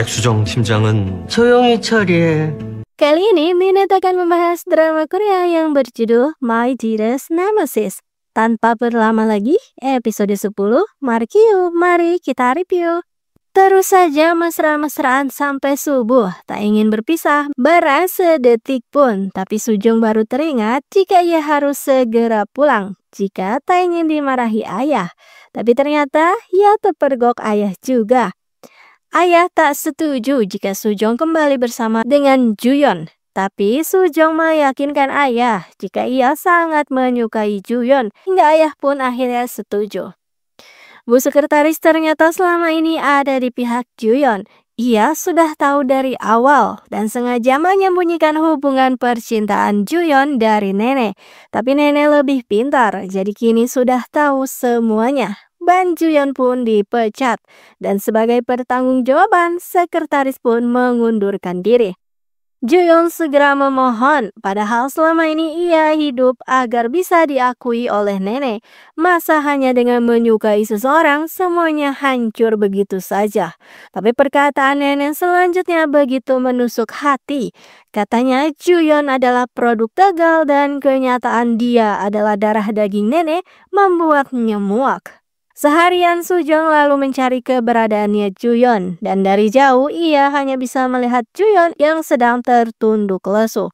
백수정 팀장은 조용히 처리해. Kali ini Minute akan membahas drama Korea yang berjudul My Dearest Nemesis. Tanpa berlama lagi, episode 10, mari kita review. Terus saja mesra-mesraan sampai subuh, tak ingin berpisah bara sedetik pun. Tapi Sujong baru teringat jika ia harus segera pulang jika tak ingin dimarahi ayah. Tapi ternyata ia terpergok ayah juga. Ayah tak setuju jika Sujong kembali bersama dengan Juyeon. Tapi Sujong meyakinkan ayah jika ia sangat menyukai Juyeon, hingga ayah pun akhirnya setuju. Bu sekretaris ternyata selama ini ada di pihak Juyeon. Ia sudah tahu dari awal dan sengaja menyembunyikan hubungan percintaan Juyeon dari nenek. Tapi nenek lebih pintar, jadi kini sudah tahu semuanya. Ban Juyeon pun dipecat dan sebagai pertanggungjawaban, sekretaris pun mengundurkan diri. Juyeon segera memohon, padahal selama ini ia hidup agar bisa diakui oleh nenek. Masa hanya dengan menyukai seseorang semuanya hancur begitu saja. Tapi perkataan nenek selanjutnya begitu menusuk hati. Katanya Juyeon adalah produk gagal dan kenyataan dia adalah darah daging nenek membuatnya muak. Seharian Sujong lalu mencari keberadaannya Juyeon dan dari jauh ia hanya bisa melihat Juyeon yang sedang tertunduk lesu.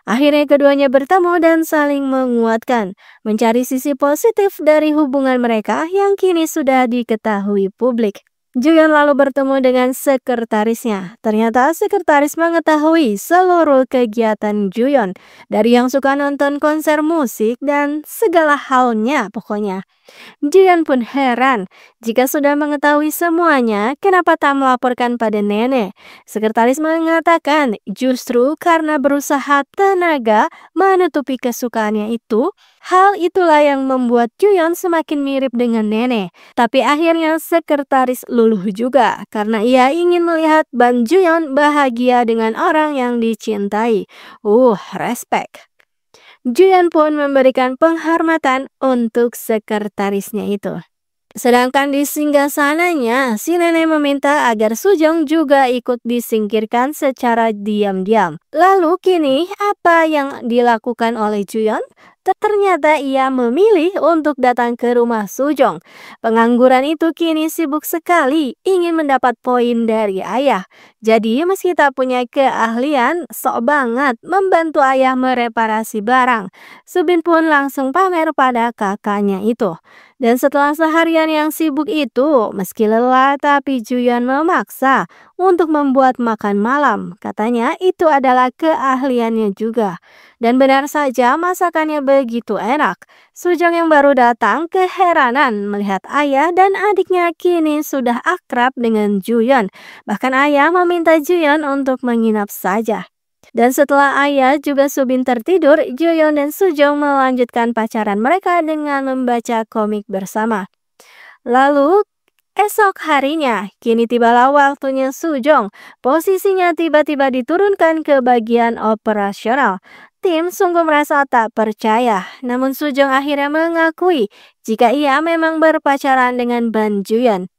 Akhirnya keduanya bertemu dan saling menguatkan, mencari sisi positif dari hubungan mereka yang kini sudah diketahui publik. Juyeon lalu bertemu dengan sekretarisnya. Ternyata sekretaris mengetahui seluruh kegiatan Juyeon, dari yang suka nonton konser musik dan segala halnya pokoknya. Juyeon pun heran, jika sudah mengetahui semuanya, kenapa tak melaporkan pada nenek? Sekretaris mengatakan justru karena berusaha tenaga menutupi kesukaannya itu, hal itulah yang membuat Juyeon semakin mirip dengan nenek. Tapi akhirnya sekretaris luluh juga karena ia ingin melihat Ban Juyeon bahagia dengan orang yang dicintai. Respect. Juyeon pun memberikan penghormatan untuk sekretarisnya itu. Sedangkan di singgasananya, si nenek meminta agar Sujong juga ikut disingkirkan secara diam-diam. Lalu kini apa yang dilakukan oleh Juyeon? Ternyata ia memilih untuk datang ke rumah Sujong. Pengangguran itu kini sibuk sekali ingin mendapat poin dari ayah. Jadi meski tak punya keahlian, sok banget membantu ayah mereparasi barang. Subin pun langsung pamer pada kakaknya itu. Dan setelah seharian yang sibuk itu, meski lelah tapi Juyeon memaksa untuk membuat makan malam. Katanya itu adalah keahliannya juga. Dan benar saja masakannya begitu enak. Sujong yang baru datang keheranan melihat ayah dan adiknya kini sudah akrab dengan Juyeon. Bahkan ayah meminta Juyeon untuk menginap saja. Dan setelah ayah juga Subin tertidur, Juyeon dan Sujong melanjutkan pacaran mereka dengan membaca komik bersama. Lalu esok harinya, kini tibalah waktunya Sujong. Posisinya tiba-tiba diturunkan ke bagian operasional. Tim sungguh merasa tak percaya, namun Sujong akhirnya mengakui jika ia memang berpacaran dengan Ban Juyeon.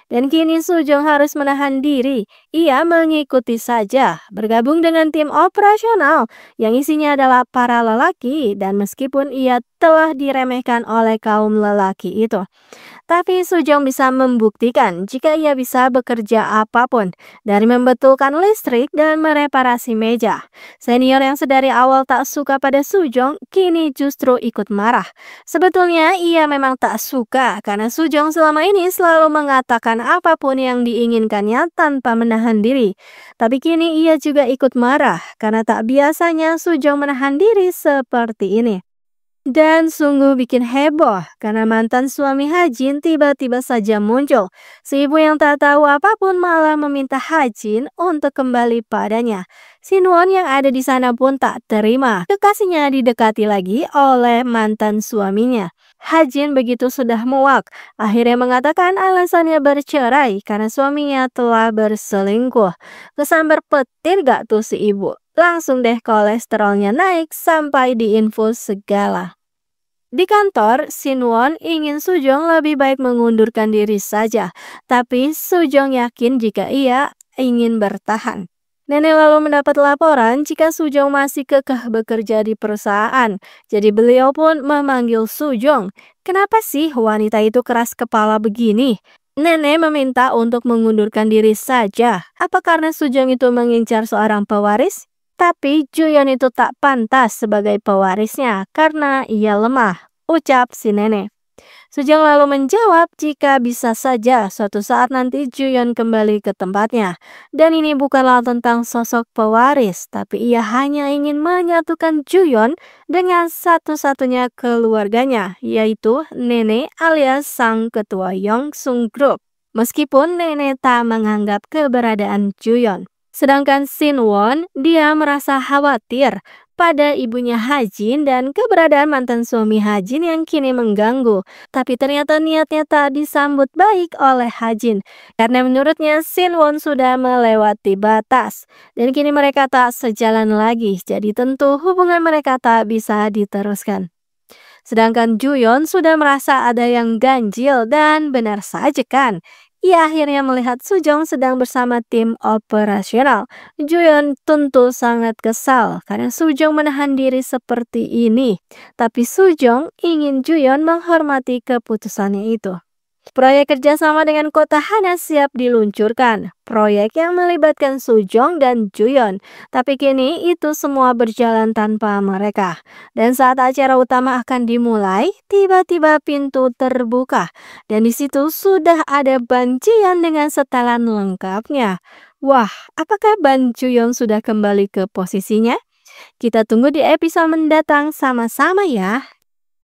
Dan kini Sujong harus menahan diri. Ia mengikuti saja, bergabung dengan tim operasional yang isinya adalah para lelaki dan meskipun ia telah diremehkan oleh kaum lelaki itu. Tapi Sujong bisa membuktikan jika ia bisa bekerja apapun, dari membetulkan listrik dan mereparasi meja. Senior yang sedari awal tak suka pada Sujong, kini justru ikut marah. Sebetulnya ia memang tak suka karena Sujong selama ini selalu mengatakan apapun yang diinginkannya tanpa menahan diri. Tapi kini ia juga ikut marah karena tak biasanya Sujong menahan diri seperti ini. Dan sungguh bikin heboh karena mantan suami Hajin tiba-tiba saja muncul. Si ibu yang tak tahu apapun malah meminta Hajin untuk kembali padanya. Sinwon yang ada di sana pun tak terima kekasihnya didekati lagi oleh mantan suaminya. Hajin begitu sudah muak, akhirnya mengatakan alasannya bercerai karena suaminya telah berselingkuh. Kesambar petir gak tuh si ibu? Langsung deh kolesterolnya naik sampai diinfus segala. Di kantor, Sinwon ingin Sujong lebih baik mengundurkan diri saja. Tapi Sujong yakin jika ia ingin bertahan. Nenek lalu mendapat laporan jika Sujong masih kekeh bekerja di perusahaan. Jadi beliau pun memanggil Sujong. Kenapa sih wanita itu keras kepala begini? Nenek meminta untuk mengundurkan diri saja. Apa karena Sujong itu mengincar seorang pewaris? Tapi Juyeon itu tak pantas sebagai pewarisnya karena ia lemah, ucap si nenek. Sujong lalu menjawab jika bisa saja suatu saat nanti Juyeon kembali ke tempatnya. Dan ini bukanlah tentang sosok pewaris, tapi ia hanya ingin menyatukan Juyeon dengan satu-satunya keluarganya, yaitu nenek alias sang ketua Yongsung Group. Meskipun nenek tak menganggap keberadaan Juyeon. Sedangkan Sinwon, dia merasa khawatir pada ibunya Hajin dan keberadaan mantan suami Hajin yang kini mengganggu. Tapi ternyata niatnya tak disambut baik oleh Hajin. Karena menurutnya Sinwon sudah melewati batas. Dan kini mereka tak sejalan lagi. Jadi tentu hubungan mereka tak bisa diteruskan. Sedangkan Juyeon sudah merasa ada yang ganjil dan benar saja kan. Ia akhirnya melihat Sujong sedang bersama tim operasional. Juyeon tentu sangat kesal karena Sujong menahan diri seperti ini. Tapi Sujong ingin Juyeon menghormati keputusannya itu. Proyek kerjasama dengan kota Hana siap diluncurkan. Proyek yang melibatkan Sujong dan Juyeon. Tapi kini itu semua berjalan tanpa mereka. Dan saat acara utama akan dimulai, tiba-tiba pintu terbuka. Dan di situ sudah ada Ban Ji-yeon dengan setelan lengkapnya. Wah, apakah Ban Ju-yeon sudah kembali ke posisinya? Kita tunggu di episode mendatang sama-sama ya.